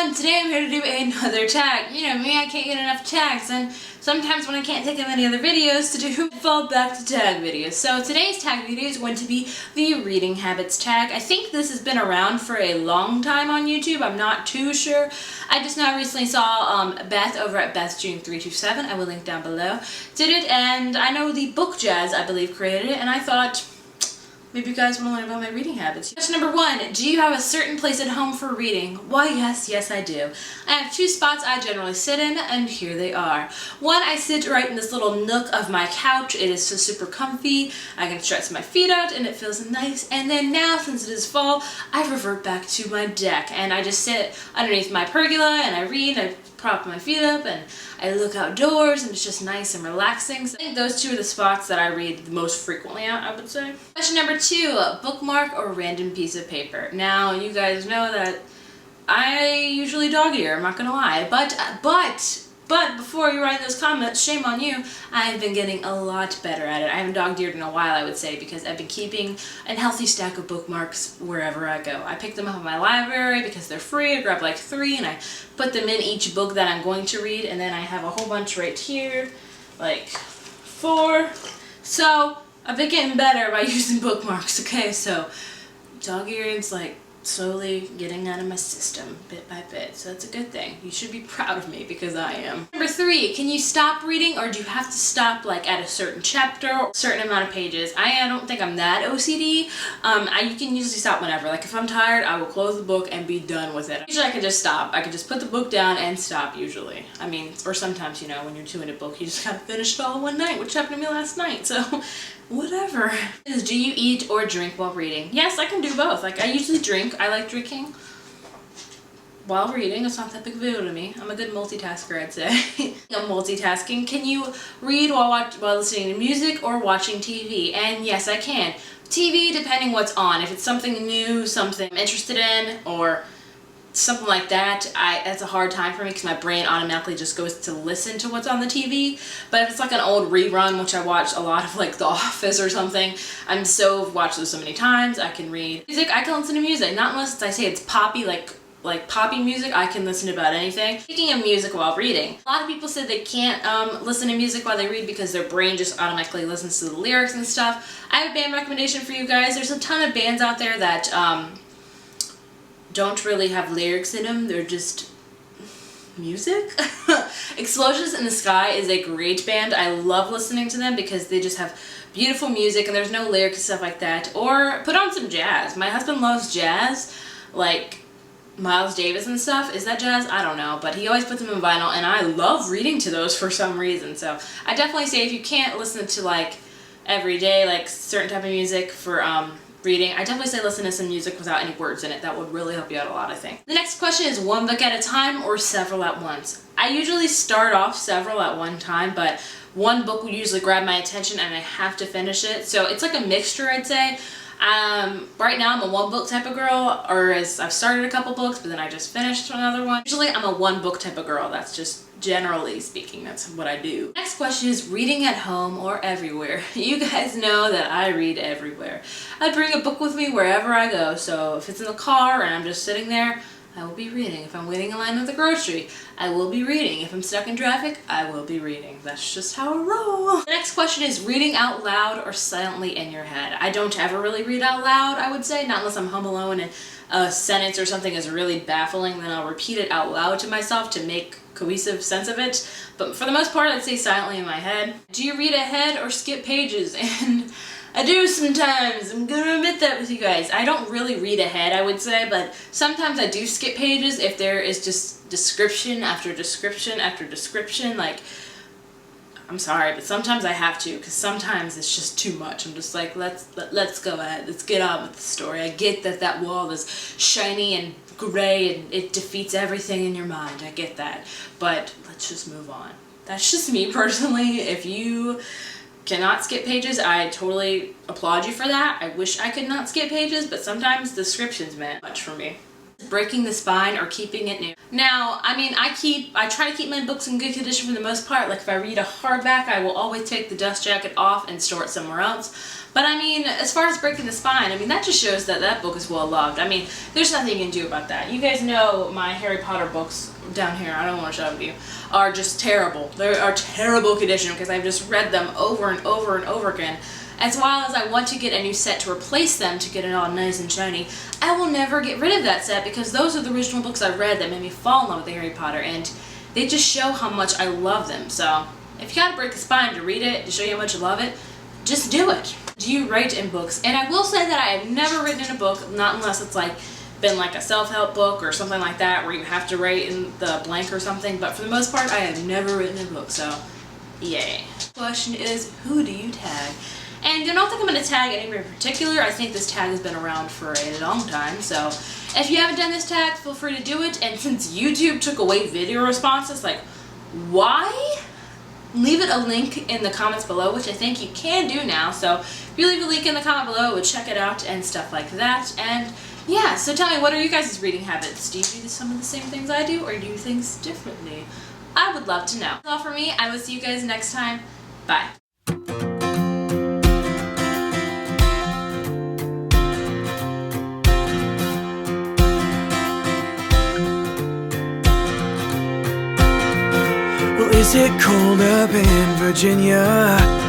everyone, today I'm here to do another tag. You know me, I can't get enough tags, and sometimes when I can't think of any other videos to do, I fall back to tag videos. So today's tag video is going to be the reading habits tag. I think this has been around for a long time on YouTube, I'm not too sure. I just now recently saw Beth over at Beth June 327, I will link down below, did it, and I know the Book Jazz, I believe, created it, and I thought, maybe you guys want to learn about my reading habits. Question number 1, do you have a certain place at home for reading? Why, yes I do. I have 2 spots I generally sit in, and here they are. One, I sit right in this little nook of my couch. It is so super comfy. I can stretch my feet out, and it feels nice. And then now, since it is fall, I revert back to my deck, and I just sit underneath my pergola, and I read, I prop my feet up, and I look outdoors, and it's just nice and relaxing. So I think those 2 are the spots that I read the most frequently at, I would say. Question number 2, bookmark or random piece of paper. Now, you guys know that I usually dog ear, I'm not gonna lie, but before you write those comments, shame on you, I've been getting a lot better at it. I haven't dog-eared in a while, I would say, because I've been keeping a healthy stack of bookmarks wherever I go. I pick them up in my library because they're free. I grab like 3 and I put them in each book that I'm going to read, and then I have a whole bunch right here, like 4. So I've been getting better by using bookmarks, okay? So dog-earing's like slowly getting out of my system bit by bit, so that's a good thing. You should be proud of me because I am. Number 3, can you stop reading, or do you have to stop like at a certain chapter or a certain amount of pages? I don't think I'm that OCD. You can usually stop whenever. Like if I'm tired, I will close the book and be done with it. Usually I can just stop. I can just put the book down and stop usually. I mean, or sometimes, you know, when you're doing a book, you just gotta finish it all in one night, which happened to me last night, so whatever. Do you eat or drink while reading? Yes, I can do both. Like, I usually drink. I like drinking while reading. It's not that big of a deal to me. I'm a good multitasker, I'd say. I'm multitasking. Can you read while listening to music or watching TV? And yes, I can. TV, depending what's on. If it's something new, something I'm interested in, or something like that, that's a hard time for me because my brain automatically just goes to listen to what's on the TV. But if it's like an old rerun, which I watch a lot of, like The Office or something, I've watched those so many times, I can read. Music, I can listen to music, not unless I say it's poppy, like poppy music, I can listen to about anything. Speaking of music while reading, a lot of people said they can't listen to music while they read because their brain just automatically listens to the lyrics and stuff. I have a band recommendation for you guys. There's a ton of bands out there that don't really have lyrics in them, they're just music. Explosions in the Sky is a great band. I love listening to them because they just have beautiful music and there's no lyrics and stuff like that. Or put on some jazz. My husband loves jazz, like Miles Davis and stuff. Is that jazz? I don't know, but he always puts them in vinyl and I love reading to those for some reason. So I definitely say if you can't listen to like every day, like certain type of music for reading, I definitely say listen to some music without any words in it. That would really help you out a lot, I think. The next question is one book at a time or several at once? I usually start off several at one time, but one book will usually grab my attention and I have to finish it. So it's like a mixture, I'd say. Right now I'm a 1 book type of girl, or as I've started a couple books, but then I just finished another one. Usually I'm a 1 book type of girl. That's just generally speaking, that's what I do. Next question is reading at home or everywhere. You guys know that I read everywhere. I bring a book with me wherever I go, so if it's in the car and I'm just sitting there, I will be reading. If I'm waiting in line at the grocery, I will be reading. If I'm stuck in traffic, I will be reading. That's just how I roll. The next question is reading out loud or silently in your head. I don't ever really read out loud, I would say, not unless I'm home alone and a sentence or something is really baffling, then I'll repeat it out loud to myself to make cohesive sense of it. But for the most part, I'd say silently in my head. Do you read ahead or skip pages? And I do sometimes. I'm gonna admit that with you guys. I don't really read ahead, I would say, but sometimes I do skip pages if there is just description after description after description. Like, I'm sorry, but sometimes I have to, because sometimes it's just too much. I'm just like, let's go ahead, let's get on with the story. I get that that wall is shiny and gray and it defeats everything in your mind. I get that, but let's just move on. That's just me personally. If you cannot skip pages, I totally applaud you for that. I wish I could not skip pages, but sometimes descriptions meant much for me. breaking the spine or keeping it new. Now, I mean, I try to keep my books in good condition for the most part. Like if I read a hardback, I will always take the dust jacket off and store it somewhere else. But I mean, as far as breaking the spine, I mean, that just shows that that book is well loved. I mean, there's nothing you can do about that. You guys know my Harry Potter books down here, I don't want to show them to you, are just terrible. They are terrible condition because I've just read them over and over and over again. As well as I want to get a new set to replace them to get it all nice and shiny, I will never get rid of that set because those are the original books I read that made me fall in love with Harry Potter, and they just show how much I love them. So if you gotta break the spine to read it, to show you how much you love it, just do it. Do you write in books? And I will say that I have never written in a book, not unless it's like been like a self-help book or something like that where you have to write in the blank or something, but for the most part I have never written in a book, so yay. Question is, who do you tag? And I don't think I'm going to tag anybody in particular. I think this tag has been around for a long time, so if you haven't done this tag, feel free to do it. And since YouTube took away video responses, like, why? Leave it a link in the comments below, which I think you can do now, so if you leave a link in the comment below, we'll check it out and stuff like that. And yeah, so tell me, what are you guys' reading habits? Do you do some of the same things I do, or do you do things differently? I would love to know. That's all for me. I will see you guys next time. Bye. Is it cold up in Virginia?